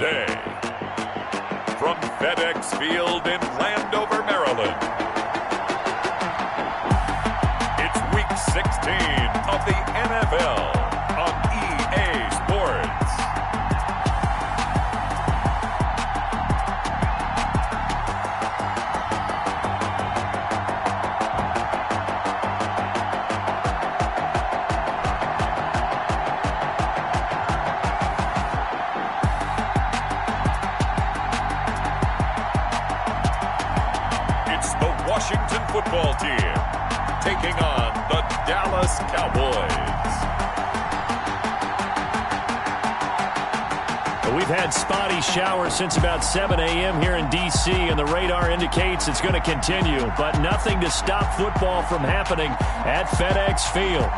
today. From FedEx Field in Landover, Maryland, it's Week 16 of the NFL on EA Sports. Washington football team taking on the Dallas Cowboys. We've had spotty showers since about 7 a.m. here in D.C., and the radar indicates it's going to continue, but nothing to stop football from happening at FedEx Field.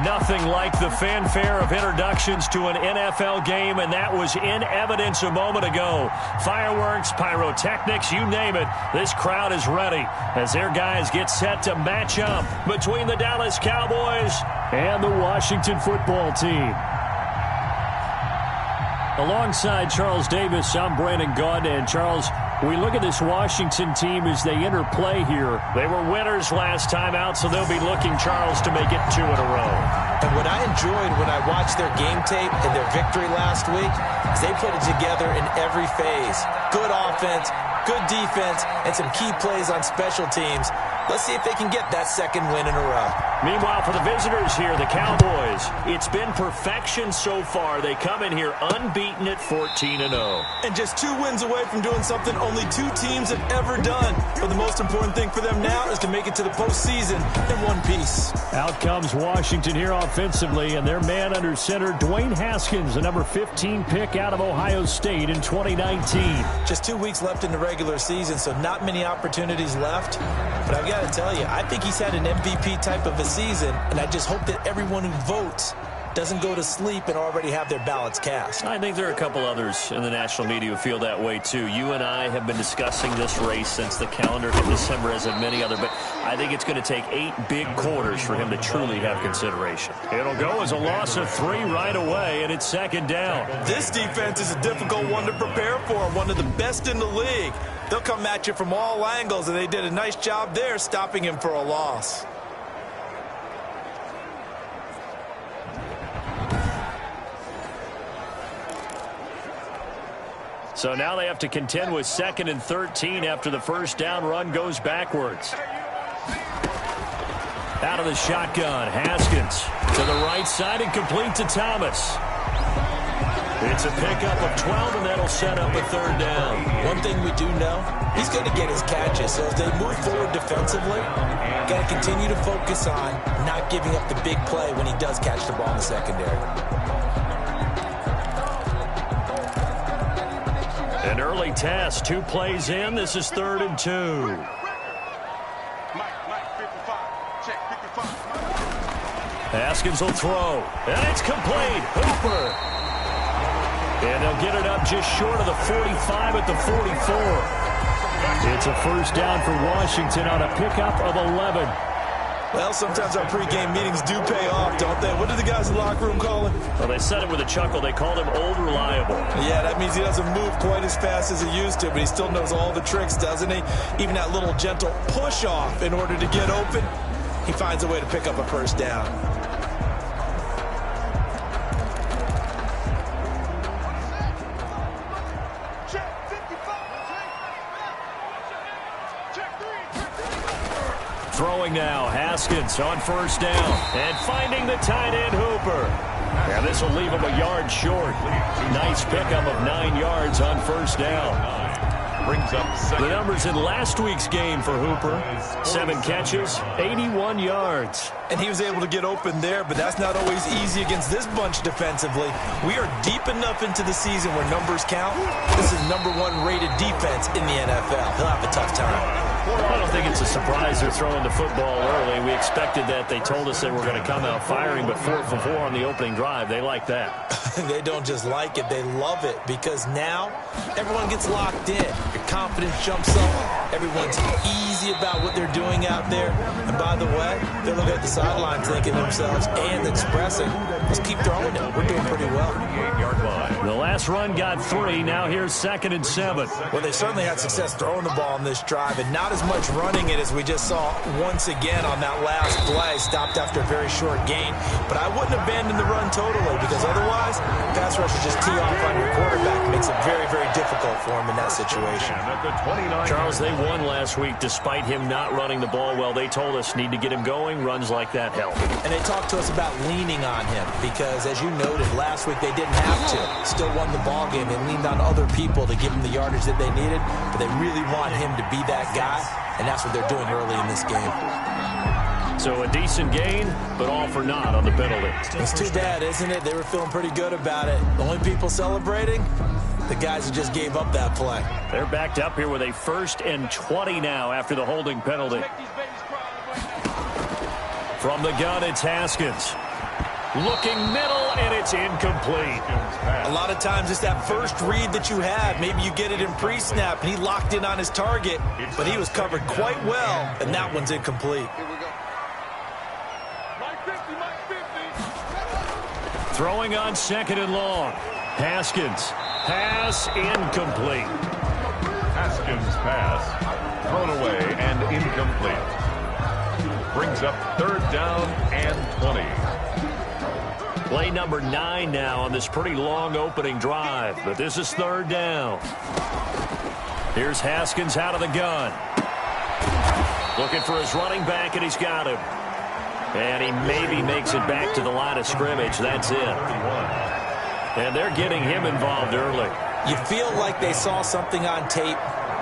Nothing like the fanfare of introductions to an NFL game, and that was in evidence a moment ago. Fireworks, pyrotechnics, you name it. This crowd is ready as their guys get set to match up between the Dallas Cowboys and the Washington football team. Alongside Charles Davis, I'm Brandon Gaudin. And Charles, we look at this Washington team as they interplay here. They were winners last time out, so they'll be looking, Charles, to make it 2 in a row. And what I enjoyed when I watched their game tape and their victory last week is they put it together in every phase. Good offense, good defense, and some key plays on special teams. Let's see if they can get that second win in a row. Meanwhile, for the visitors here, the Cowboys, it's been perfection so far. They come in here unbeaten at 14-0. And just 2 wins away from doing something only 2 teams have ever done. But the most important thing for them now is to make it to the postseason in one piece. Out comes Washington here offensively, and their man under center, Dwayne Haskins, the number 15 pick out of Ohio State in 2019. Just 2 weeks left in the regular season, so not many opportunities left. But I've got to tell you, I think he's had an MVP type of a season, and I just hope that everyone who votes doesn't go to sleep and already have their ballots cast. I think there are a couple others in the national media who feel that way too. You and I have been discussing this race since the calendar in December, as have many other, but I think it's going to take 8 big quarters for him to truly have consideration. It'll go as a loss of 3 right away, and it's 2nd down. This defense is a difficult one to prepare for, one of the best in the league. They'll come at you from all angles, and they did a nice job there stopping him for a loss. So now they have to contend with 2nd and 13 after the first down run goes backwards. Out of the shotgun, Haskins to the right side and complete to Thomas. It's a pickup of 12, and that'll set up a 3rd down. One thing we do know, he's going to get his catches. So as they move forward defensively, got to continue to focus on not giving up the big play when he does catch the ball in the secondary. An early test, 2 plays in. This is 3rd and 2. Haskins will throw, and it's complete. Hooper. And they'll get it up just short of the 45 at the 44. It's a first down for Washington on a pickup of 11. Well, sometimes our pregame meetings do pay off, don't they? What do the guys in the locker room call him? Well, they said it with a chuckle. They called him Old Reliable. Yeah, that means he doesn't move quite as fast as he used to, but he still knows all the tricks, doesn't he? Even that little gentle push-off in order to get open, he finds a way to pick up a first down. Throwing now, Haskins on first down. And finding the tight end, Hooper. And this will leave him a yard short. Nice pickup of 9 yards on first down. Brings up the numbers in last week's game for Hooper. 7 catches, 81 yards. And he was able to get open there, but that's not always easy against this bunch defensively. We are deep enough into the season where numbers count. This is #1 rated defense in the NFL. He'll have a tough time. I don't think it's a surprise they're throwing the football early. We expected that. They told us they were going to come out firing, but 4 for 4 on the opening drive. They like that. They don't just like it, they love it, because now everyone gets locked in. Your confidence jumps up. Everyone's easy about what they're doing out there. And by the way, they're looking at the sidelines thinking to themselves and expressing, let's keep throwing it. We're doing pretty well. 8-yard line. line. The last run got 3. Now here's 2nd and 7. Well, they certainly had success throwing the ball in this drive, and not as much running it as we just saw once again on that last play. Stopped after a very short gain. But I wouldn't abandon the run totally, because otherwise, pass rushers just tee off on your quarterback. It makes it very, very difficult for him in that situation. Charles, they won last week despite him not running the ball well. They told us need to get him going. Runs like that help. And they talked to us about leaning on him because, as you noted, last week they didn't have to. Still won the ball game. They leaned on other people to give him the yardage that they needed, but they really want him to be that guy, and that's what they're doing early in this game. So a decent gain, but all for naught on the penalty. It's too bad, isn't it? They were feeling pretty good about it. The only people celebrating, the guys who just gave up that play. They're backed up here with a 1st and 20 now after the holding penalty. From the gun, it's Haskins. Looking middle, and it's incomplete. A lot of times it's that first read that you have. Maybe you get it in pre-snap, and he locked in on his target, but he was covered quite well, and that one's incomplete. Throwing on 2nd and long. Haskins. Pass incomplete. Haskins' pass thrown away and incomplete. Brings up 3rd down and 20. Play number 9 now on this pretty long opening drive, but this is 3rd down. Here's Haskins out of the gun. Looking for his running back, and he's got him. And he maybe makes it back to the line of scrimmage. That's it. And they're getting him involved early. You feel like they saw something on tape,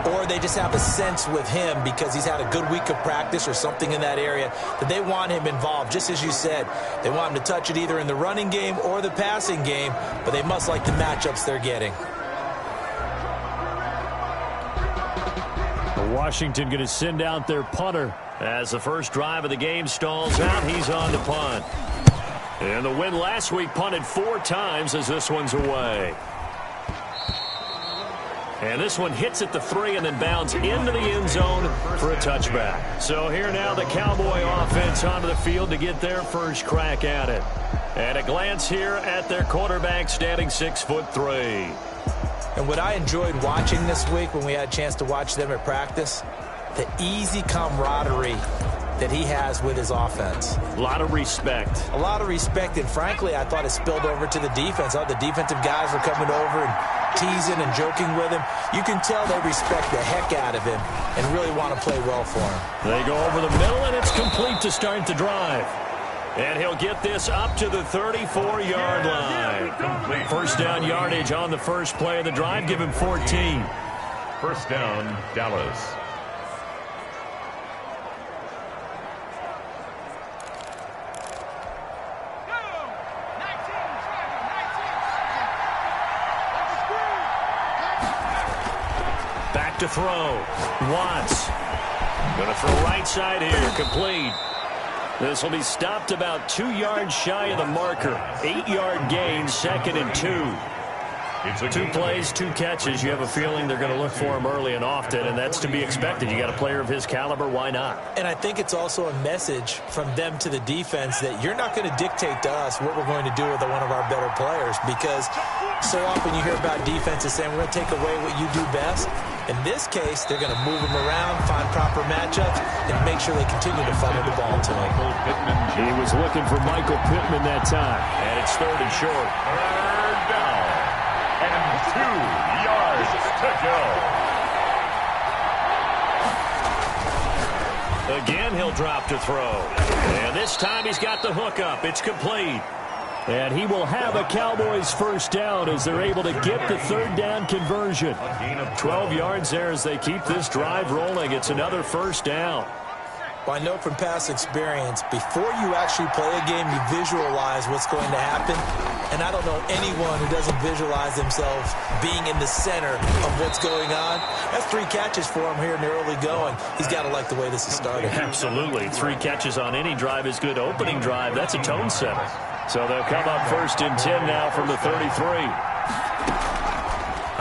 or they just have a sense with him because he's had a good week of practice or something in that area that they want him involved. Just as you said, they want him to touch it either in the running game or the passing game, but they must like the matchups they're getting. Washington going to send out their punter. As the first drive of the game stalls out, he's on to punt. And the win last week punted 4 times as this one's away. And this one hits at the 3 and then bounds into the end zone for a touchback. So here now the Cowboy offense onto the field to get their first crack at it. And a glance here at their quarterback standing 6'3". And what I enjoyed watching this week when we had a chance to watch them at practice, the easy camaraderie that he has with his offense. A lot of respect. A lot of respect, and frankly, I thought it spilled over to the defense. The defensive guys were coming over and teasing and joking with him. You can tell they respect the heck out of him and really want to play well for him. They go over the middle, and it's complete to start the drive. And he'll get this up to the 34-yard line. First down yardage on the first play of the drive. Give him 14. First down, Dallas. Back to throw. Watts. Going to throw right side here. Complete. This will be stopped about 2 yards shy of the marker. 8-yard gain, 2nd and 2. 2 plays, 2 catches. You have a feeling they're going to look for him early and often, and that's to be expected. You got a player of his caliber, why not? And I think it's also a message from them to the defense that you're not going to dictate to us what we're going to do with one of our better players, because so often you hear about defenses saying we're going to take away what you do best. In this case, they're going to move him around, find proper matchups, and make sure they continue to funnel the ball to him. He was looking for Michael Pittman that time, and it's 3rd and short. 3rd down. And 2 yards to go. Again, he'll drop to throw. And this time he's got the hook up. It's complete. And he will have a Cowboys first down as they're able to get the 3rd down conversion. 12 yards there as they keep this drive rolling. It's another first down. Well, I know from past experience, before you actually play a game, you visualize what's going to happen. And I don't know anyone who doesn't visualize themselves being in the center of what's going on. That's 3 catches for him here in the early going. He's got to like the way this is started. Absolutely. 3 catches on any drive is good. Opening drive, that's a tone setter. So they'll come up 1st and 10 now from the 33.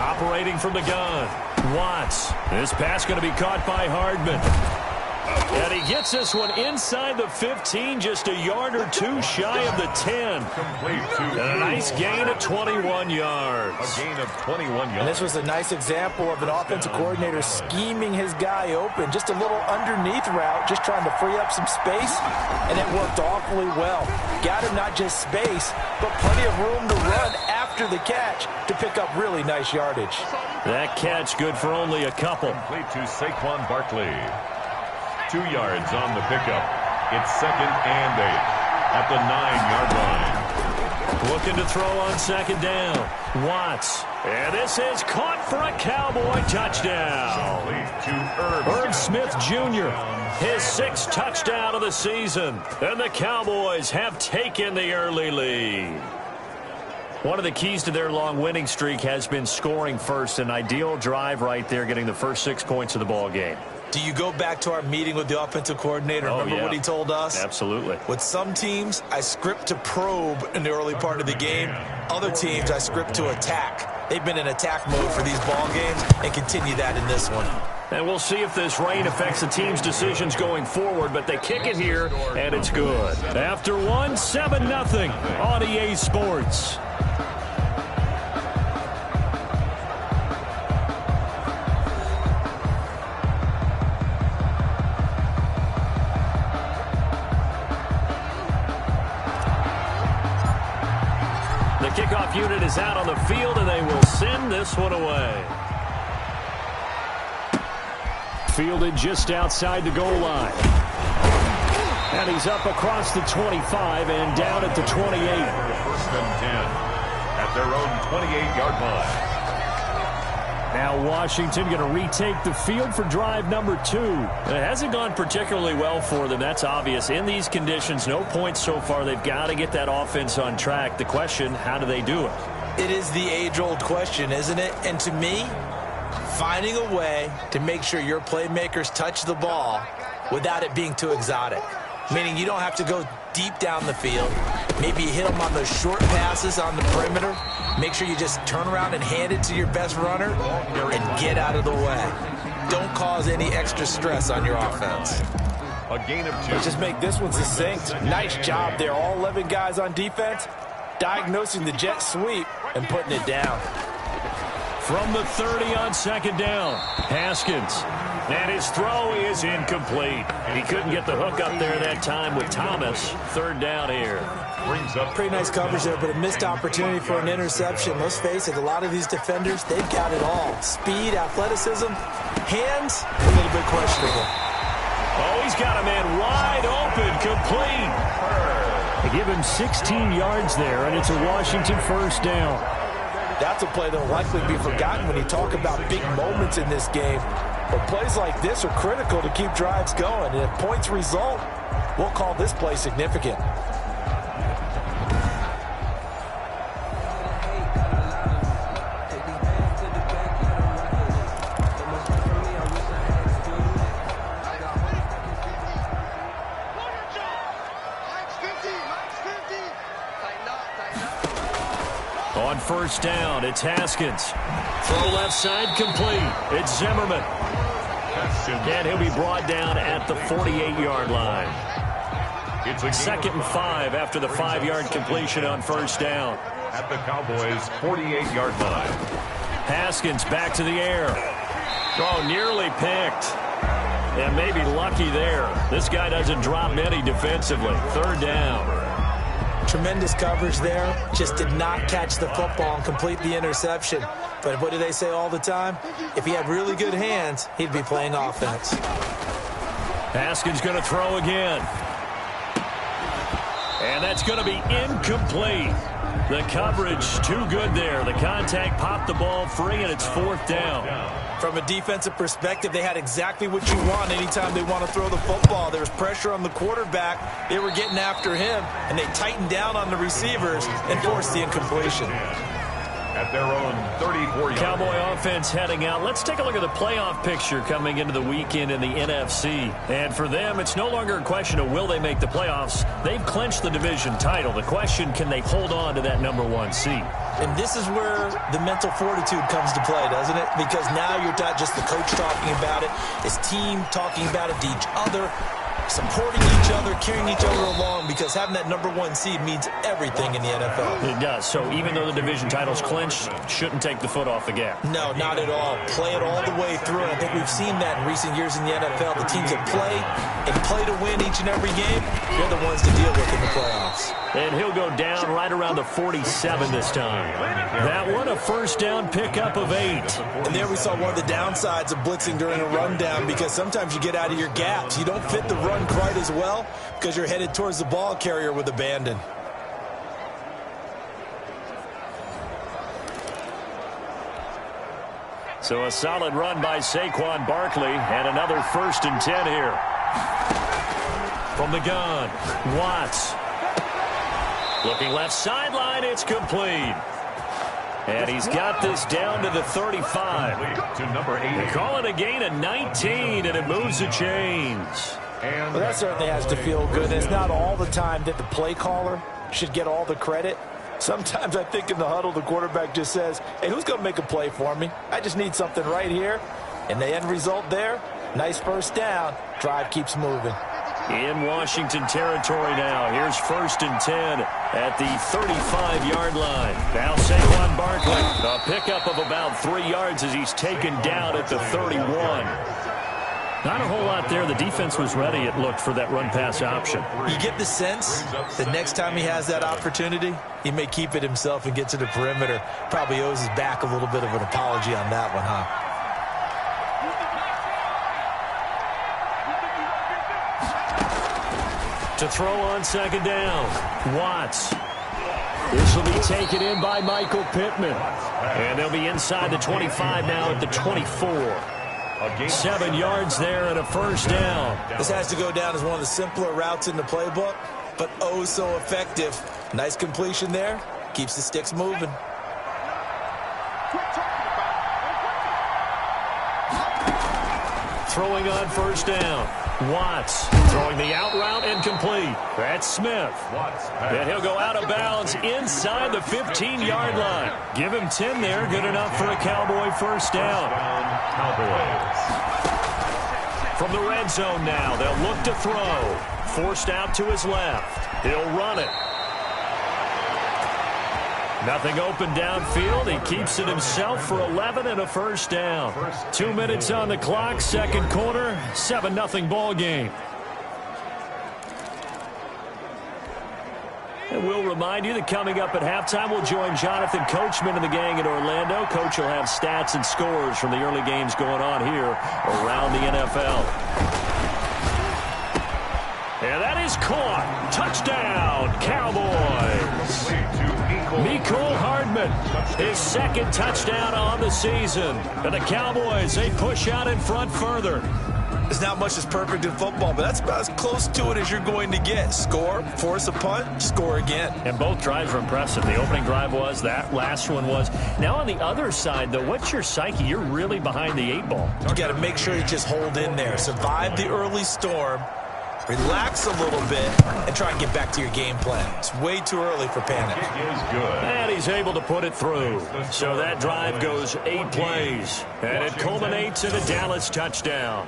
Operating from the gun. Watts. This pass going to be caught by Hardman. And he gets this one inside the 15, just a yard or two shy of the 10. And a nice gain of 21 yards. A gain of 21 yards. And this was a nice example of an offensive coordinator scheming his guy open. Just a little underneath route, just trying to free up some space, and it worked awfully well. Got him not just space, but plenty of room to run after the catch to pick up really nice yardage. That catch good for only a couple. Complete to Saquon Barkley. 2 yards on the pickup. It's 2nd and 8 at the 9-yard line. Looking to throw on 2nd down. Watts. And this is caught for a Cowboy touchdown. To Irv Smith Jr., his 6th touchdown of the season. And the Cowboys have taken the early lead. One of the keys to their long winning streak has been scoring first. An ideal drive right there, getting the first 6 points of the ball game. Do you go back to our meeting with the offensive coordinator? Remember what he told us? Absolutely. With some teams, I script to probe in the early part of the game. Other teams, I script to attack. They've been in attack mode for these ball games and continue that in this one. And we'll see if this rain affects the team's decisions going forward, but they kick it here, and it's good. After one, 7-0 on EA Sports. Kickoff unit is out on the field, and they will send this one away. Fielded just outside the goal line. And he's up across the 25 and down at the 28. 1st and 10 at their own 28-yard line. Now Washington going to retake the field for drive number 2. It hasn't gone particularly well for them. That's obvious. In these conditions, no points so far. They've got to get that offense on track. The question, how do they do it? It is the age-old question, isn't it? And to me, finding a way to make sure your playmakers touch the ball without it being too exotic. Meaning you don't have to go deep down the field. Maybe you hit them on those short passes on the perimeter. Make sure you just turn around and hand it to your best runner and get out of the way. Don't cause any extra stress on your offense. A gain of 2. Let's just make this one succinct. Nice job there. All 11 guys on defense diagnosing the jet sweep and putting it down. From the 30 on 2nd down, Haskins. And his throw is incomplete. He couldn't get the hook up there that time with Thomas. 3rd down here. Brings up pretty nice coverage there, but a missed opportunity for an interception. Let's face it, a lot of these defenders, they've got it all. Speed, athleticism, hands, a little bit questionable. Oh, he's got a man wide open, complete. They give him 16 yards there, and it's a Washington 1st down. That's a play that will likely be forgotten when you talk about big moments in this game. But plays like this are critical to keep drives going. And if points result, we'll call this play significant. On 1st down, it's Haskins. Throw left side complete. It's Zimmerman. And he'll be brought down at the 48-yard line. It's a 2nd and 5 after the 5-yard completion on 1st down. At the Cowboys' 48-yard line. Haskins back to the air. Oh, nearly picked. And maybe lucky there. This guy doesn't drop many defensively. 3rd down. Tremendous coverage there. Just did not catch the football and complete the interception. But what do they say all the time? If he had really good hands, he'd be playing offense. Haskins going to throw again. And that's going to be incomplete. The coverage too good there. The contact popped the ball free, and it's 4th down. From a defensive perspective, they had exactly what you want anytime they want to throw the football. There was pressure on the quarterback. They were getting after him, and they tightened down on the receivers and forced the incompletion. at their own 34-yard Cowboy line. offense heading out. Let's take a look at the playoff picture coming into the weekend in the NFC. And for them, it's no longer a question of will they make the playoffs. They've clinched the division title. The question, can they hold on to that #1 seed? And this is where the mental fortitude comes to play, doesn't it? Because now you're not just the coach talking about it, his team talking about it to each other, supporting each other, carrying each other along, because having that #1 seed means everything in the NFL. It does. So even though the division title's clinched, shouldn't take the foot off the gas. No, not at all. Play it all the way through. And I think we've seen that in recent years in the NFL. The teams that play to win each and every game, they're the ones to deal with in the playoffs. And he'll go down right around the 47 this time. That one, a first down pickup of 8. And there we saw one of the downsides of blitzing during a rundown, because sometimes you get out of your gaps. You don't fit the run quite as well because you're headed towards the ball carrier with abandon. So a solid run by Saquon Barkley, and another 1st and 10 here. From the gun, Watts. Looking left sideline, it's complete. And he's got this down to the 35. To number 8. They call it a gain of 19, and it moves the chains. Well, that certainly has to feel good. And it's not all the time that the play caller should get all the credit. Sometimes I think in the huddle, the quarterback just says, hey, who's going to make a play for me? I just need something right here. And the end result there, nice first down. Drive keeps moving. In Washington territory now. Here's 1st and 10 at the 35-yard line. Now Saquon Barkley, a pickup of about 3 yards as he's taken down at the 31. Not a whole lot there. The defense was ready, it looked, for that run-pass option. You get the sense that next time he has that opportunity, he may keep it himself and get to the perimeter. Probably owes his back a little bit of an apology on that one, huh? To throw on 2nd down, Watts. This will be taken in by Michael Pittman. And they'll be inside the 25 now at the 24. 7 yards there and a 1st down. This has to go down as one of the simpler routes in the playbook, but oh so effective. Nice completion there. Keeps the sticks moving. Throwing on 1st down. Watts throwing the out route incomplete. That's Smith. And he'll go out of bounds inside the 15-yard line. Give him 10 there. Good enough for a Cowboy 1st down. Cowboys. From the red zone now, they'll look to throw. Forced out to his left. He'll run it. Nothing open downfield. He keeps it himself for 11 and a 1st down. 2 minutes on the clock, 2nd quarter, 7-0 ball game. And we'll remind you that coming up at halftime, we'll join Jonathan Coachman and the gang in Orlando. Coach will have stats and scores from the early games going on here around the NFL. And that is caught. Touchdown, Cowboys. Mecole Hardman, his 2nd touchdown on the season. And the Cowboys, they push out in front further. There's not much that's perfect in football, but that's about as close to it as you're going to get. Score, force a punt, score again. And both drives were impressive. The opening drive was, that last one was. Now on the other side, though, what's your psyche? You're really behind the 8 ball. You got to make sure you just hold in there. Survive the early storm. Relax a little bit and try and get back to your game plan. It's way too early for panic. And he's able to put it through. So that drive goes 8 plays. And it culminates in a Dallas touchdown.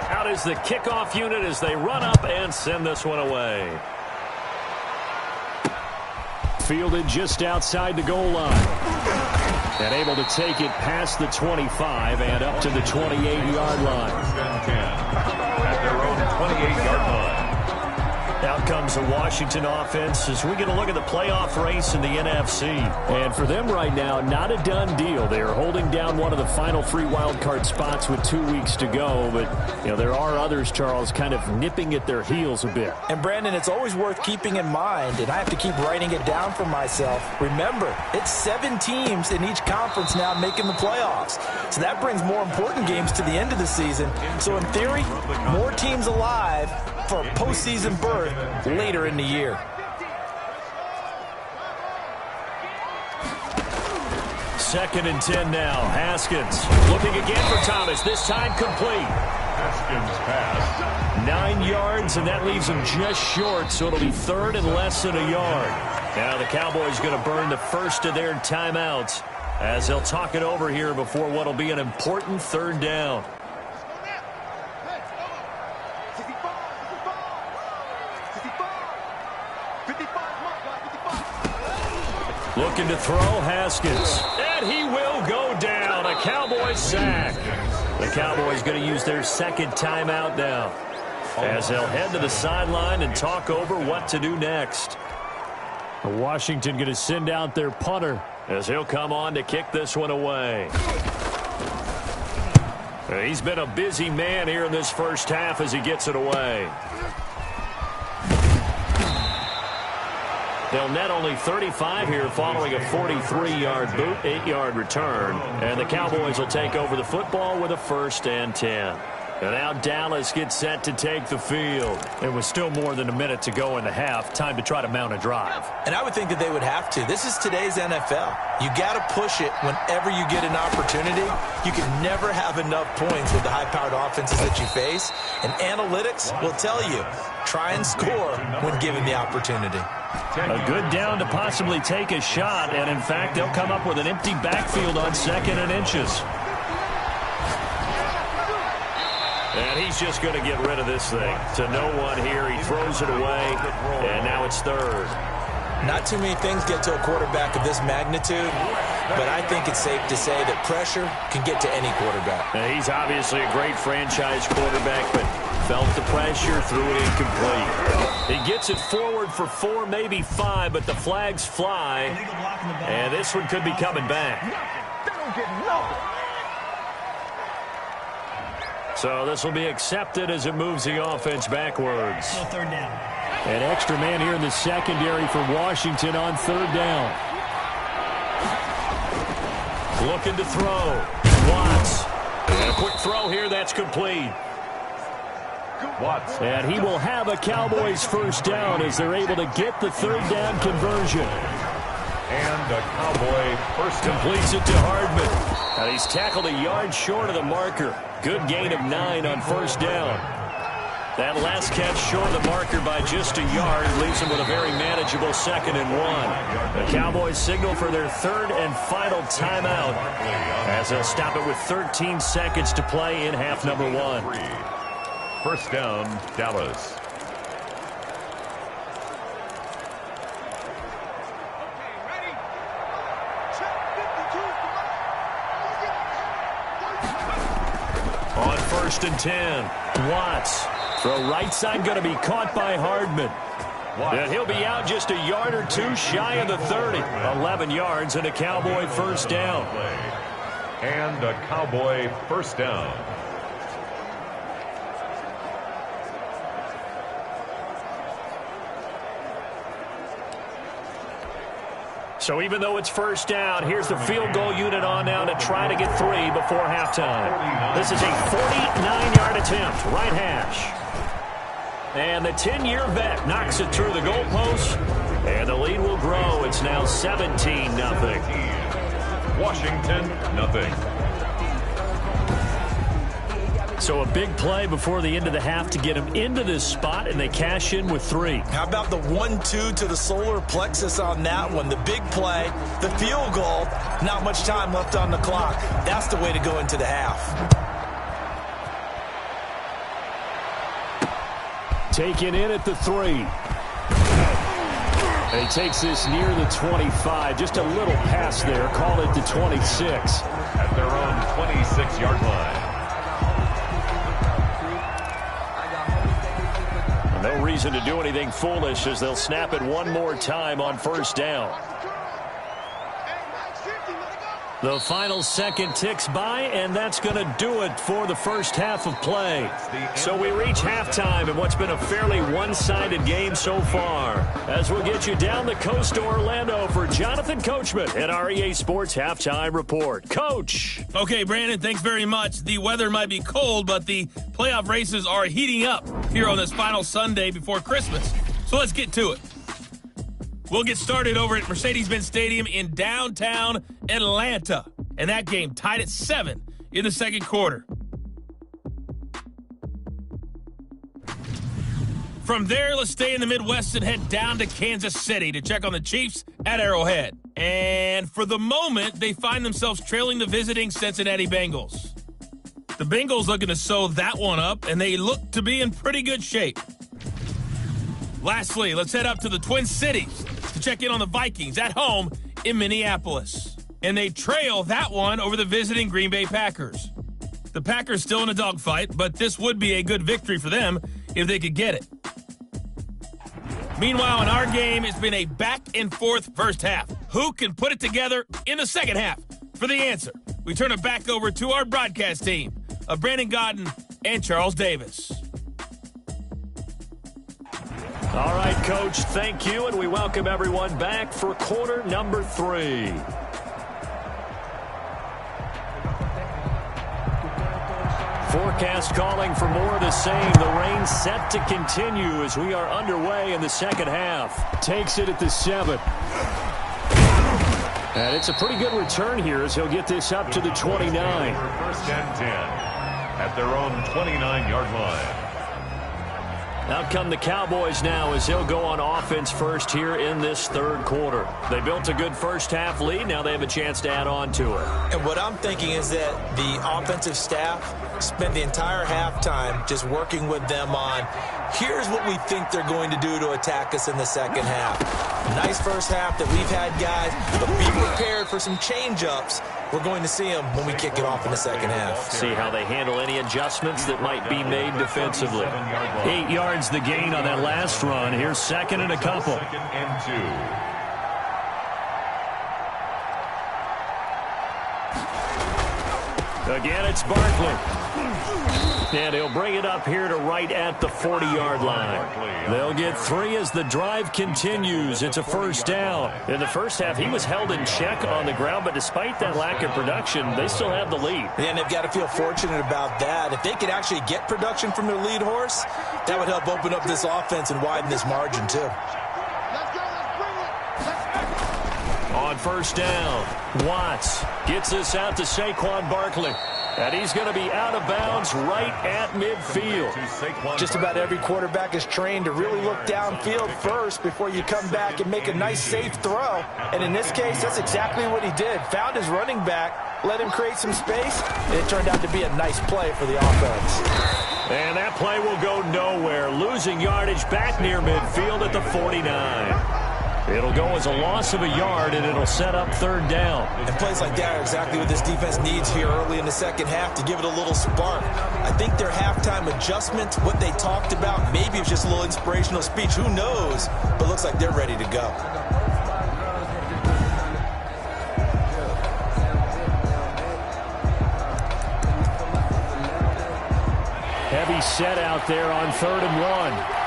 Out is the kickoff unit as they run up and send this one away. Fielded just outside the goal line. And able to take it past the 25 and up to the 28-yard line. At their own 28-yard line. Out comes the Washington offense as we get a look at the playoff race in the NFC. And for them right now, not a done deal. They are holding down one of the final 3 wildcard spots with 2 weeks to go. But, there are others, Charles, kind of nipping at their heels a bit. And, Brandon, it's always worth keeping in mind, and I have to keep writing it down for myself. Remember, it's 7 teams in each conference now making the playoffs. So that brings more important games to the end of the season. So, in theory, more teams alive for a postseason berth later in the year. Second and 10 now. Haskins looking again for Thomas. This time complete. Haskins pass. 9 yards, and that leaves him just short, so it'll be third and less than a yard. Now the Cowboys going to burn the first of their timeouts as they'll talk it over here before what will be an important third down. Looking to throw, Haskins. And he will go down. A Cowboys sack. The Cowboys going to use their second timeout now as they'll head to the sideline and talk over what to do next. Washington going to send out their punter as he'll come on to kick this one away. He's been a busy man here in this first half as he gets it away. They'll net only 35 here following a 43-yard boot, 8-yard return. And the Cowboys will take over the football with a 1st and 10. And now Dallas gets set to take the field. There was still more than a minute to go in the half. Time to try to mount a drive. And I would think that they would have to. This is today's NFL. You got to push it whenever you get an opportunity. You can never have enough points with the high-powered offenses that you face. And analytics will tell you, try and score when given the opportunity. A good down to possibly take a shot. And, in fact, they'll come up with an empty backfield on 2nd and inches. And he's just going to get rid of this thing. To no one here. He throws it away, and now it's third. Not too many things get to a quarterback of this magnitude, but I think it's safe to say that pressure can get to any quarterback. Now, he's obviously a great franchise quarterback, but felt the pressure, threw it incomplete. He gets it forward for 4, maybe 5, but the flags fly, and this one could be coming back. They don't get nothing. So this will be accepted as it moves the offense backwards. No third down. An extra man here in the secondary for Washington on 3rd down. Looking to throw. Watts. And a quick throw here. That's complete. Watts. And he will have a Cowboys 1st down as they're able to get the 3rd down conversion. And a Cowboy 1st down. Completes it to Hardman. And he's tackled a yard short of the marker. Good gain of 9 on 1st down. That last catch short of the marker by just a yard leaves him with a very manageable 2nd and 1. The Cowboys signal for their 3rd and final timeout as they'll stop it with 13 seconds to play in half number 1. 1st down, Dallas. On 1st and 10, Watts. Throw right side going to be caught by Hardman. And he'll be out just a yard or 2 shy of the 30. 11 yards and a Cowboy 1st down. And a Cowboy 1st down. So even though it's 1st down, here's the field goal unit on now to try to get 3 before halftime. This is a 49-yard attempt, right hash. And the 10-year vet knocks it through the goalpost, and the lead will grow. It's now 17-0. Washington, nothing. So a big play before the end of the half to get him into this spot, and they cash in with 3. How about the 1-2 to the solar plexus on that one? The big play, the field goal, not much time left on the clock. That's the way to go into the half. Taken in at the 3. And he takes this near the 25. Just a little pass there. Call it the 26. At their own 26-yard line. No reason reason to do anything foolish as they'll snap it one more time on first down. The final second ticks by, and that's going to do it for the first half of play. So we reach halftime in what's been a fairly one-sided game so far. As we'll get you down the coast to Orlando for Jonathan Coachman at our EA Sports Halftime Report. Coach. Okay, Brandon, thanks very much. The weather might be cold, but the playoff races are heating up here on this final Sunday before Christmas. So let's get to it. We'll get started over at Mercedes-Benz Stadium in downtown Atlanta. And that game tied at 7 in the second quarter. From there, let's stay in the Midwest and head down to Kansas City to check on the Chiefs at Arrowhead. And for the moment, they find themselves trailing the visiting Cincinnati Bengals. The Bengals looking to sew that one up, and they look to be in pretty good shape. Lastly, let's head up to the Twin Cities to check in on the Vikings at home in Minneapolis. And they trail that one over the visiting Green Bay Packers. The Packers still in a dogfight, but this would be a good victory for them if they could get it. Meanwhile, in our game, it's been a back-and-forth first half. Who can put it together in the second half? For the answer, we turn it back over to our broadcast team of Brandon Godden and Charles Davis. All right, Coach, thank you, and we welcome everyone back for quarter number 3. Forecast calling for more of the same. The rain set to continue as we are underway in the second half. Takes it at the 7. And it's a pretty good return here as he'll get this up to the 29. First and 10 at their own 29-yard line. Out come the Cowboys now as they'll go on offense first here in this third quarter. They built a good first half lead. Now they have a chance to add on to it. And what I'm thinking is that the offensive staff spend the entire halftime just working with them on, here's what we think they're going to do to attack us in the second half. Nice first half that we've had, guys, but be prepared for some change-ups. We're going to see them when we kick it off in the second half. See how they handle any adjustments that might be made defensively. 8 yards the gain on that last run. Here's second and a couple. Second and 2. Again, it's Barkley. And he'll bring it up here to right at the 40-yard line. They'll get 3 as the drive continues. It's a first down. In the first half, he was held in check on the ground, but despite that lack of production, they still have the lead. And they've got to feel fortunate about that. If they could actually get production from their lead horse, that would help open up this offense and widen this margin, too. On first down, Watts gets this out to Saquon Barkley. And he's going to be out of bounds right at midfield. Just about every quarterback is trained to really look downfield first before you come back and make a nice, safe throw. And in this case, that's exactly what he did. Found his running back, let him create some space, and it turned out to be a nice play for the offense. And that play will go nowhere, losing yardage back near midfield at the 49. It'll go as a loss of a yard, and it'll set up third down. And plays like that are exactly what this defense needs here early in the second half to give it a little spark. I think their halftime adjustment, what they talked about, maybe it was just a little inspirational speech. Who knows? But looks like they're ready to go. Heavy set out there on 3rd and 1.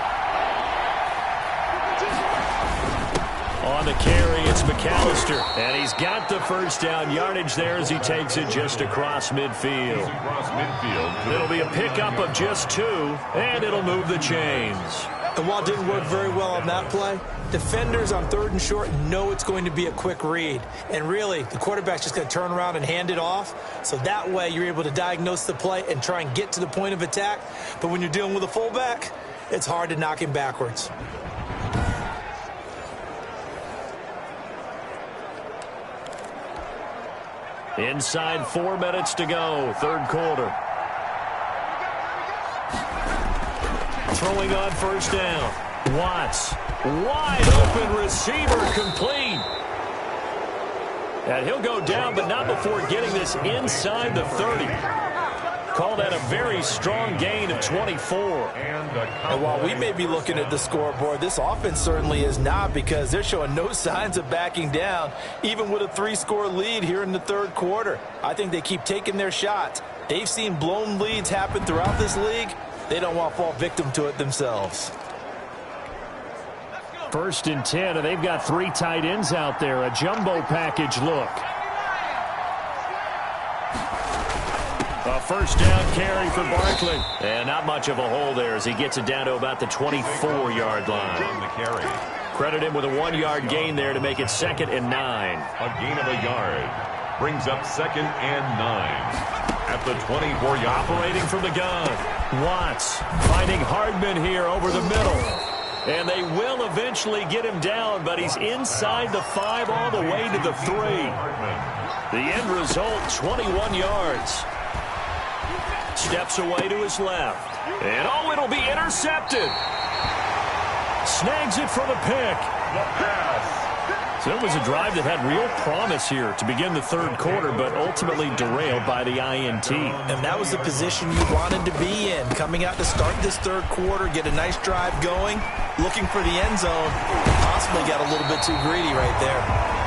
On the carry, it's McAllister. And he's got the first down yardage there as he takes it just across midfield. It'll be a pickup of just 2, and it'll move the chains. And while it didn't work very well on that play, defenders on 3rd and short know it's going to be a quick read. And really, the quarterback's just going to turn around and hand it off. So that way, you're able to diagnose the play and try and get to the point of attack. But when you're dealing with a fullback, it's hard to knock him backwards. Inside 4 minutes to go, third quarter. Throwing on first down. Watts, wide open receiver, complete. And he'll go down, but not before getting this inside the 30. call that a very strong gain of 24. And while we may be looking at the scoreboard, this offense certainly is not, because they're showing no signs of backing down, even with a 3-score lead here in the third quarter. I think they keep taking their shots. They've seen blown leads happen throughout this league. They don't want to fall victim to it themselves. 1st and 10, and they've got 3 tight ends out there. A jumbo package look. A 1st down carry for Barkley. And not much of a hole there as he gets it down to about the 24-yard line. On the carry. Credit him with a 1-yard gain there to make it 2nd and 9. A gain of a yard. Brings up 2nd and 9. At the 24-yard. Operating from the gun. Watts finding Hardman here over the middle. And they will eventually get him down, but he's inside the 5 all the way to the 3. The end result, 21 yards. Steps away to his left. And oh, it'll be intercepted. Snags it for the pick. The pass. So it was a drive that had real promise here to begin the third quarter, but ultimately derailed by the INT. And that was the position you wanted to be in. Coming out to start this third quarter, get a nice drive going, looking for the end zone. Possibly got a little bit too greedy right there.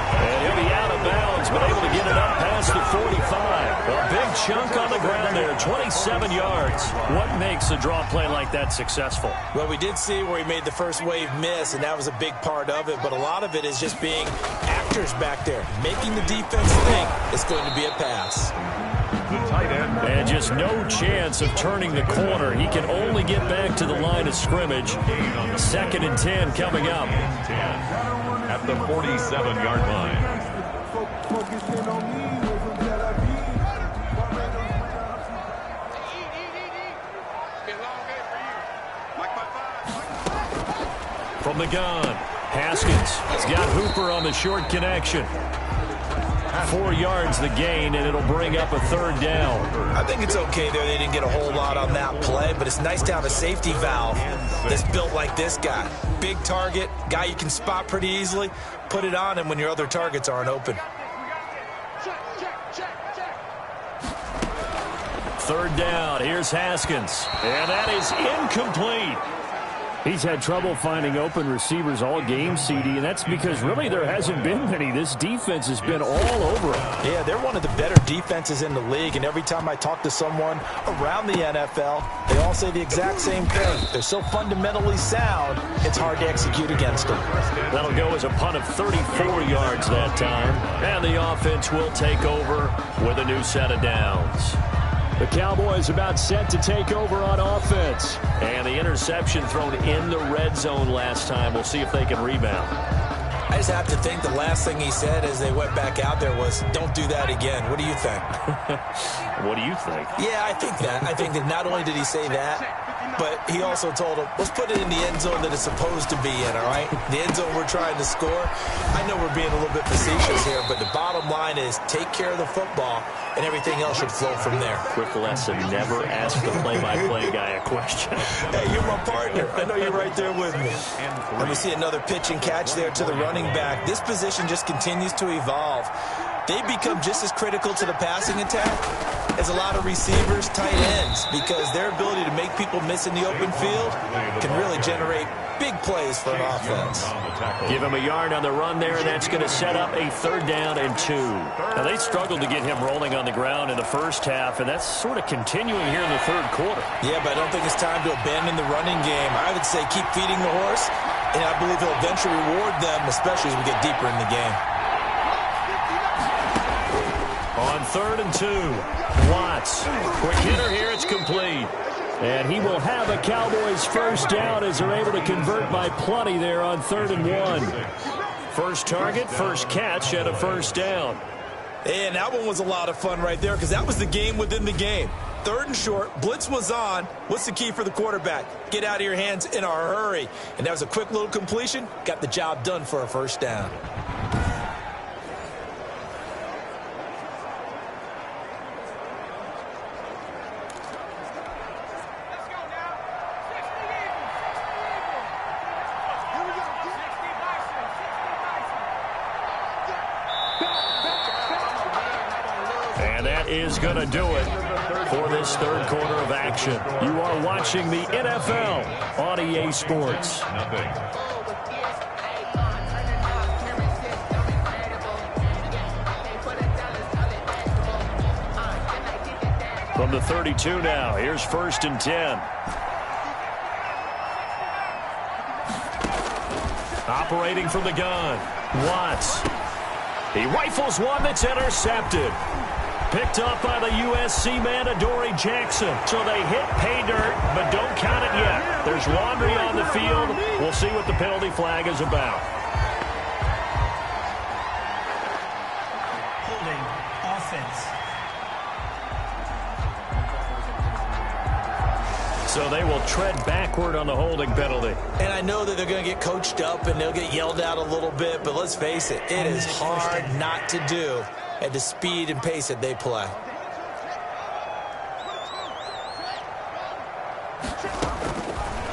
And he'll be out of bounds, but able to get it up past the 45. A big chunk on the ground there, 27 yards. What makes a draw play like that successful? Well, we did see where he made the first wave miss, and that was a big part of it. But a lot of it is just being actors back there, making the defense think it's going to be a pass. The tight end. And just no chance of turning the corner. He can only get back to the line of scrimmage. 2nd and 10 coming up. 10 at the 47-yard line. From the gun, Haskins has got Hooper on the short connection. 4 yards the gain, and it'll bring up a 3rd down. I think it's okay there. They didn't get a whole lot on that play, but it's nice to have a safety valve that's built like this guy. Big target, guy you can spot pretty easily. Put it on him when your other targets aren't open. 3rd down, here's Haskins. And that is incomplete. He's had trouble finding open receivers all game, CD, and that's because really there hasn't been many. This defense has been all over him. Yeah, they're one of the better defenses in the league, and every time I talk to someone around the NFL, they all say the exact same thing. They're so fundamentally sound, it's hard to execute against them. That'll go as a punt of 34 yards that time, and the offense will take over with a new set of downs. The Cowboys about set to take over on offense. And the interception thrown in the red zone last time. We'll see if they can rebound. I just have to think the last thing he said as they went back out there was, don't do that again. What do you think? What do you think? Yeah, I think that. I think that not only did he say that, but he also told him, let's put it in the end zone that it's supposed to be in, all right? The end zone we're trying to score. I know we're being a little bit facetious here, but the bottom line is take care of the football, and everything else should flow from there. Quick lesson, never ask the play-by-play guy a question. Hey, you're my partner. I know you're right there with me. And we see another pitch and catch there to the running back. This position just continues to evolve. They become just as critical to the passing attack as a lot of receivers, tight ends, because their ability to make people miss in the open field can really generate big plays for an offense. Give him a yard on the run there, and that's going to set up a 3rd down and 2. Now, they struggled to get him rolling on the ground in the first half, and that's sort of continuing here in the third quarter. Yeah, but I don't think it's time to abandon the running game. I would say keep feeding the horse, and I believe he'll eventually reward them, especially as we get deeper in the game. On 3rd and 2, Watts. Quick hitter here, it's complete. And he will have a Cowboys 1st down as they're able to convert by plenty there on 3rd and 1. First target, first catch, and a 1st down. And that one was a lot of fun right there because that was the game within the game. 3rd and short, blitz was on. What's the key for the quarterback? Get out of your hands in a hurry. And that was a quick little completion. Got the job done for a 1st down. And that is going to do it. for this third quarter of action. You are watching the NFL on EA Sports. Nothing. From the 32 now, here's 1st and 10. Operating from the gun, Watts. He rifles one that's intercepted. Picked up by the USC man, Adoree Jackson. So they hit pay dirt, but don't count it yet. There's laundry on the field. We'll see what the penalty flag is about. Holding offense. So they will tread backward on the holding penalty. And I know that they're going to get coached up and they'll get yelled at a little bit, but let's face it, it is hard not to do at the speed and pace that they play.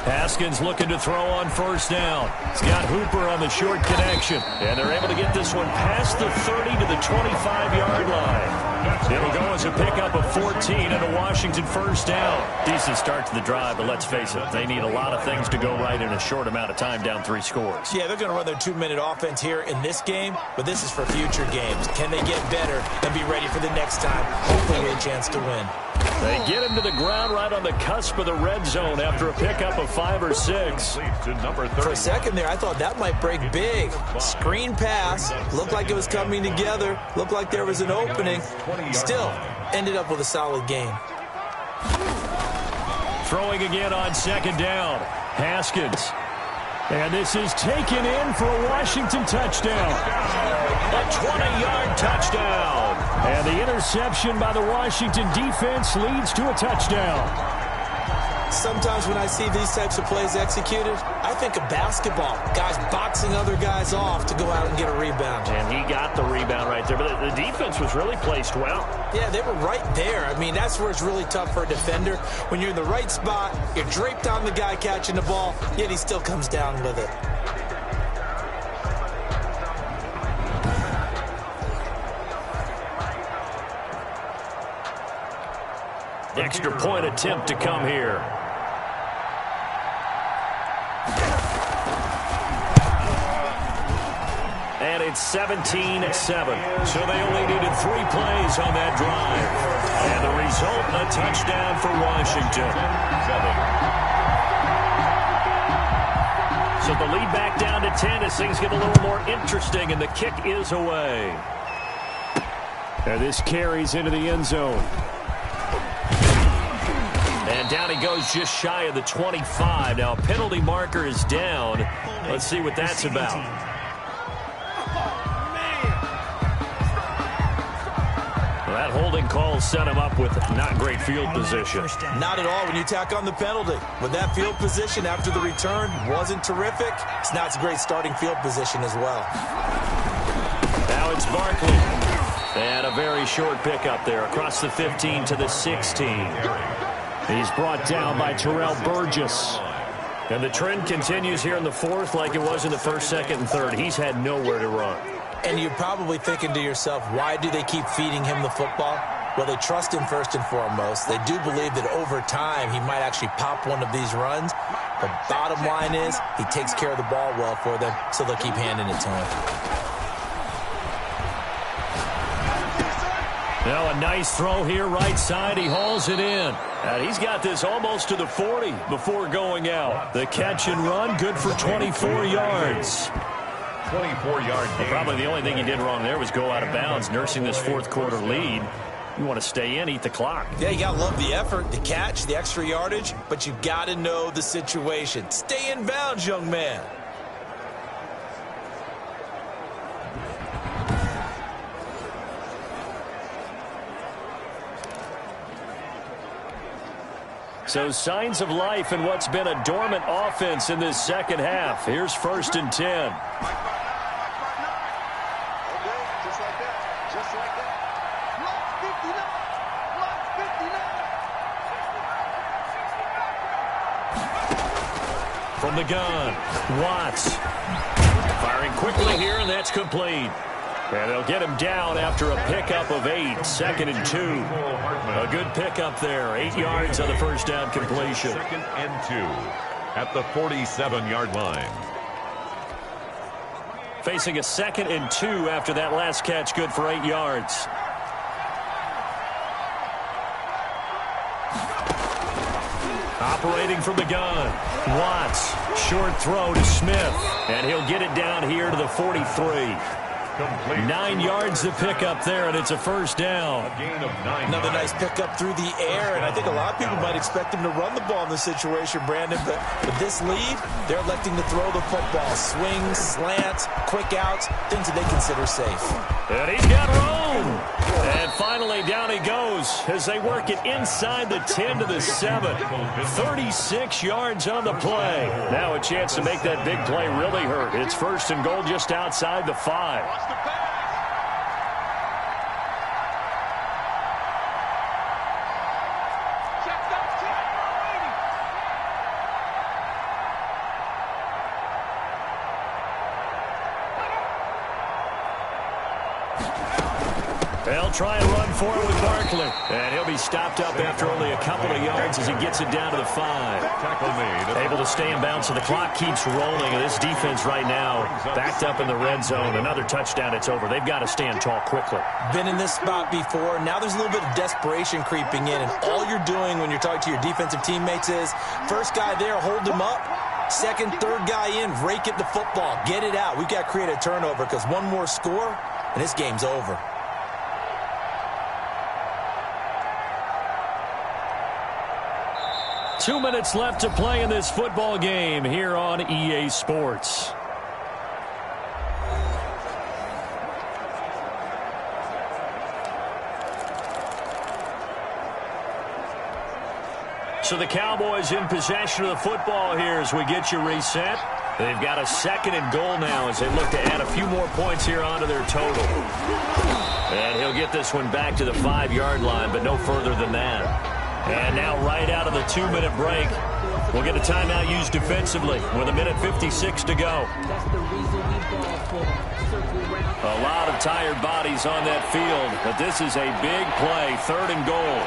Haskins looking to throw on 1st down. He's got Hooper on the short connection. And they're able to get this one past the 30 to the 25-yard line. It'll go as a pickup of 14 and a Washington 1st down. Decent start to the drive, but let's face it, they need a lot of things to go right in a short amount of time, down 3 scores. Yeah, they're going to run their 2-minute offense here in this game, but this is for future games. Can they get better and be ready for the next time? Hopefully get a chance to win. They get him to the ground right on the cusp of the red zone after a pickup of 5 or 6. For a second there, I thought that might break big. Screen pass. Looked like it was coming together. Looked like there was an opening. Still, ended up with a solid game. Throwing again on 2nd down. Haskins. And this is taken in for a Washington touchdown. A 20-yard touchdown. And the interception by the Washington defense leads to a touchdown. Sometimes when I see these types of plays executed, I think of basketball. Guys boxing other guys off to go out and get a rebound. And he got the rebound right there. But the defense was really placed well. Yeah, they were right there. I mean, that's where it's really tough for a defender. When you're in the right spot, you're draped on the guy catching the ball, yet he still comes down with it. Extra point attempt to come here. And it's 17-7. So they only needed 3 plays on that drive. And the result, a touchdown for Washington. So the lead back down to 10 as things get a little more interesting, and the kick is away. And this carries into the end zone. And down he goes just shy of the 25. Now a penalty marker is down. Let's see what that's about. That holding call set him up with not great field position. Not at all when you tack on the penalty. With that field position after the return wasn't terrific, it's not a great starting field position as well. Now it's Barkley. And a very short pickup there across the 15 to the 16. He's brought down by Terrell Burgess. And the trend continues here in the 4th like it was in the 1st, 2nd, and 3rd. He's had nowhere to run. And you're probably thinking to yourself, why do they keep feeding him the football? Well, they trust him first and foremost. They do believe that over time he might actually pop one of these runs. The bottom line is he takes care of the ball well for them, so they'll keep handing it to him. Now a nice throw here right side. He hauls it in. And he's got this almost to the 40 before going out. The catch and run, good for 24 yards. 24-yard gain. Probably the only thing he did wrong there was go out of bounds, nursing this 4th quarter lead. You want to stay in, eat the clock. Yeah, you got to love the effort, the catch, the extra yardage, but you got to know the situation. Stay in bounds, young man. So signs of life in what's been a dormant offense in this second half. Here's 1st and 10. From the gun, Watts. Firing quickly here, and that's complete. And they'll get him down after a pickup of 8, 2nd and 2. A good pickup there, 8 yards on the first down completion. 2nd and 2 at the 47-yard line. Facing a 2nd and 2 after that last catch, good for 8 yards. Operating from the gun, Watts, short throw to Smith, and he'll get it down here to the 43. Complete. 9 yards to pick up there, and it's a first down. A gain of 9 Another yards. nice pickup through the air, and I think a lot of people might expect him to run the ball in this situation, Brandon, but with this lead, they're electing to throw the football. Swings, slants, quick outs, things that they consider safe. And he's got room. And finally, down he goes as they work it inside the 10 to the 7. 36 yards on the play. Now a chance to make that big play really hurt. It's 1st and goal just outside the 5. They'll try and run for it with Barkley. And he'll be stopped up after only a couple of yards as he gets it down to the 5. Tackle made. Able to stay in bounds, so the clock keeps rolling. And this defense right now backed up in the red zone. Another touchdown, it's over. They've got to stand tall quickly. Been in this spot before. Now there's a little bit of desperation creeping in, and all you're doing when you're talking to your defensive teammates is, first guy there, hold him up. Second, third guy in, rake at the football. Get it out. We've got to create a turnover because one more score, and this game's over. Two minutes left to play in this football game here on EA Sports. So the Cowboys in possession of the football here as we get you reset. They've got a 2nd and goal now as they look to add a few more points here onto their total. And he'll get this one back to the 5-yard line, but no further than that. And now right out of the 2-minute break, we'll get a timeout used defensively with 1:56 to go. A lot of tired bodies on that field, but this is a big play, 3rd and goal.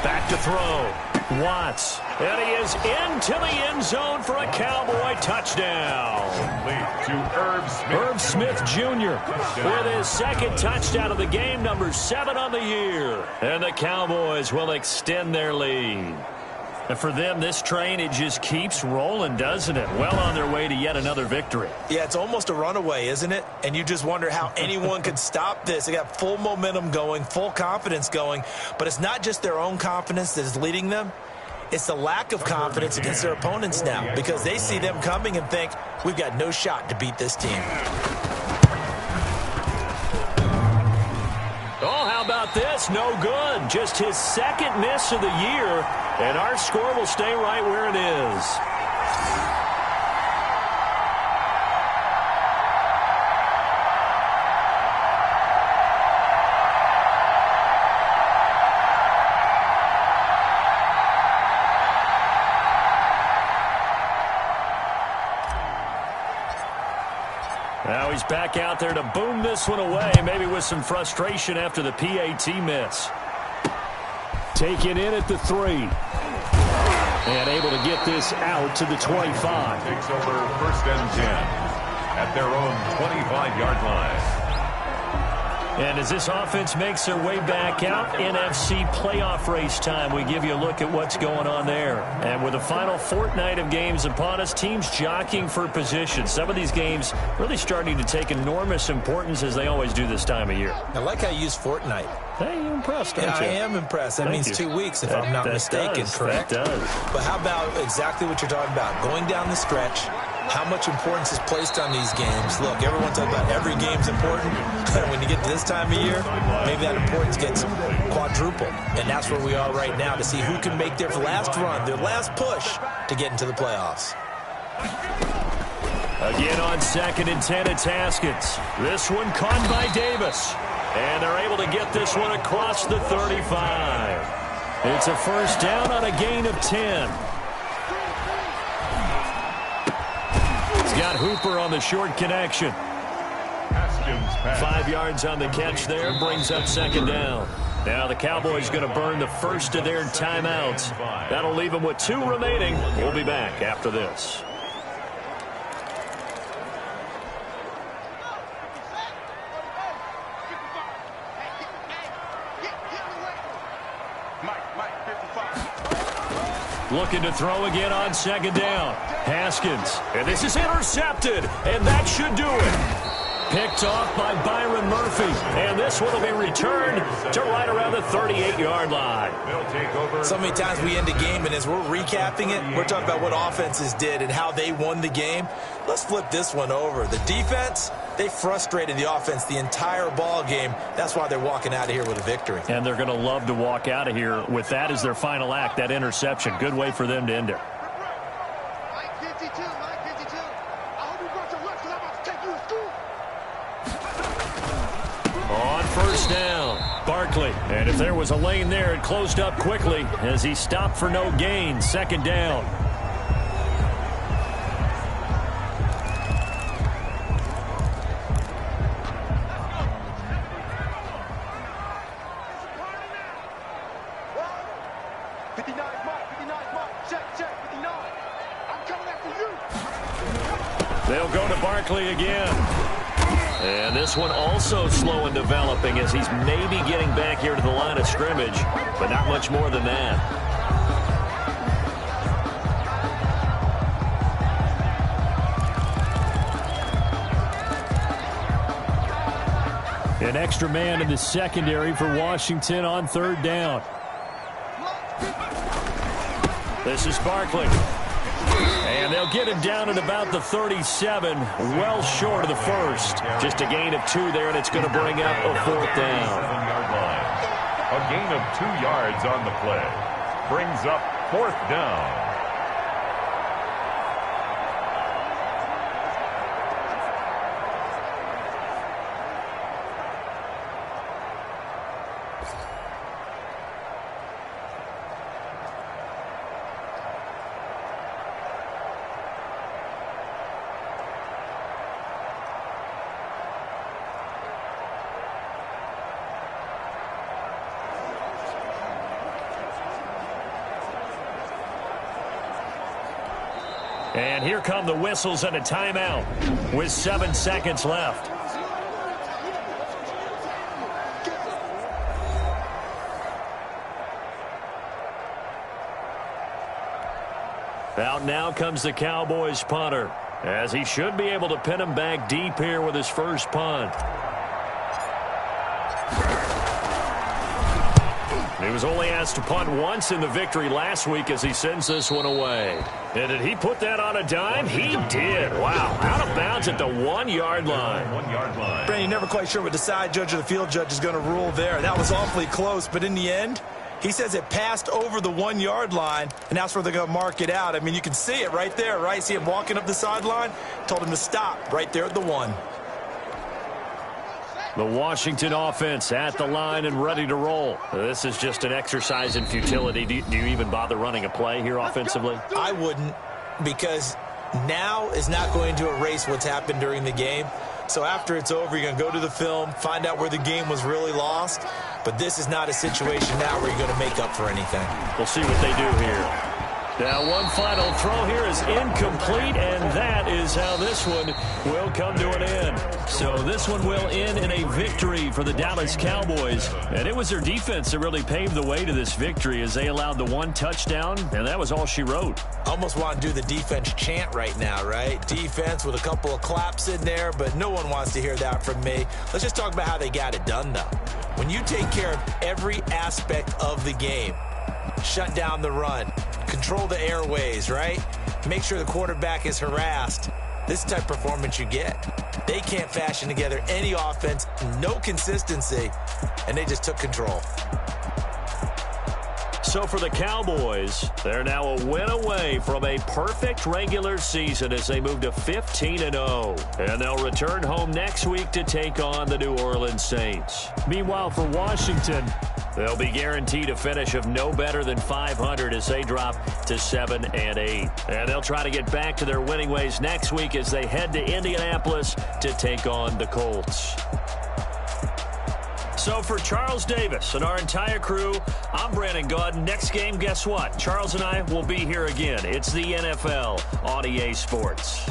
Back to throw. Watts. And he is into the end zone for a Cowboy touchdown. Lead to Herb Smith. Herb Smith Jr. with his 2nd touchdown of the game, number 7 on the year. And the Cowboys will extend their lead. And for them, this train, it just keeps rolling, doesn't it? Well on their way to yet another victory. Yeah, it's almost a runaway, isn't it? And you just wonder how anyone could stop this. They got full momentum going, full confidence going. But it's not just their own confidence that is leading them. It's the lack of confidence against their opponents now because they see them coming and think, we've got no shot to beat this team. Oh, how about this? No good. Just his 2nd miss of the year, and our score will stay right where it is. Now he's back out there to boom this one away, maybe with some frustration after the PAT miss. Taken in at the 3. And able to get this out to the 25. Takes over 1st and 10 at their own 25-yard line. And as this offense makes their way back out, NFC playoff race time, we give you a look at what's going on there. And with the final fortnight of games upon us, teams jockeying for position. Some of these games really starting to take enormous importance as they always do this time of year. I like how you use fortnight. Hey, you're impressed, aren't you? I am impressed. That means 2 weeks, if I'm not mistaken, correct? That does. But how about exactly what you're talking about? Going down the stretch, how much importance is placed on these games. Look, everyone talks about every game's important. When you get to this time of year, maybe that importance gets quadrupled. And that's where we are right now to see who can make their last run, their last push to get into the playoffs. Again on 2nd and 10, it's Haskins. This one caught by Davis. And they're able to get this one across the 35. It's a first down on a gain of 10. got Hooper on the short connection. 5 yards on the catch there, brings up second down. Now the Cowboys going to burn the first of their timeouts. That'll leave them with 2 remaining. We'll be back after this. Looking to throw again on second down. Haskins. And this is intercepted. And that should do it. Picked off by Byron Murphy. And this one will be returned to right around the 38-yard line. So many times we end a game, and as we're recapping it, we're talking about what offenses did and how they won the game. Let's flip this one over. The defense, they frustrated the offense the entire ball game. That's why they're walking out of here with a victory. And they're going to love to walk out of here with that as their final act, that interception. Good way for them to end it. On first down, Barkley. And if there was a lane there, it closed up quickly as he stopped for no gain. Second down. They'll go to Barkley again. And this one also slow in developing as he's maybe getting back here to the line of scrimmage, but not much more than that. An extra man in the secondary for Washington on third down. This is Barkley. And they'll get him down at about the 37, well short of the first. Just a gain of 2 there, and it's going to bring up a fourth down. A gain of 2 yards on the play. Brings up fourth down. And here come the whistles and a timeout with 7 seconds left. Out now comes the Cowboys punter, as he should be able to pin him back deep here with his first punt. He was only asked to punt once in the victory last week as he sends this one away. And did he put that on a dime? He did. Wow. Out of bounds at the 1-yard line. 1 yard line. Brandon, you're never quite sure what the side judge or the field judge is going to rule there. That was awfully close, but in the end, he says it passed over the 1-yard line, and that's where they're going to mark it out. I mean, you can see it right there, right? See him walking up the sideline? Told him to stop right there at the 1. The Washington offense at the line and ready to roll. This is just an exercise in futility. Do you even bother running a play here offensively? I wouldn't, because now is not going to erase what's happened during the game. So after it's over, you're going to go to the film, find out where the game was really lost. But this is not a situation now where you're going to make up for anything. We'll see what they do here. Now one final throw here is incomplete, and that is how this one will come to an end. So this one will end in a victory for the Dallas Cowboys. And it was their defense that really paved the way to this victory as they allowed the 1 touchdown, and that was all she wrote. Almost want to do the defense chant right now, right? Defense with a couple of claps in there, but no one wants to hear that from me. Let's just talk about how they got it done, though. When you take care of every aspect of the game, shut down the run, control the airways, right? Make sure the quarterback is harassed. This is the type of performance you get. They can't fashion together any offense, no consistency, and they just took control. So for the Cowboys, they're now a win away from a perfect regular season as they move to 15-0. And they'll return home next week to take on the New Orleans Saints. Meanwhile, for Washington, they'll be guaranteed a finish of no better than 500 as they drop to 7-8. And they'll try to get back to their winning ways next week as they head to Indianapolis to take on the Colts. So for Charles Davis and our entire crew, I'm Brandon Gaudin. Next game, guess what? Charles and I will be here again. It's the NFL on EA Sports.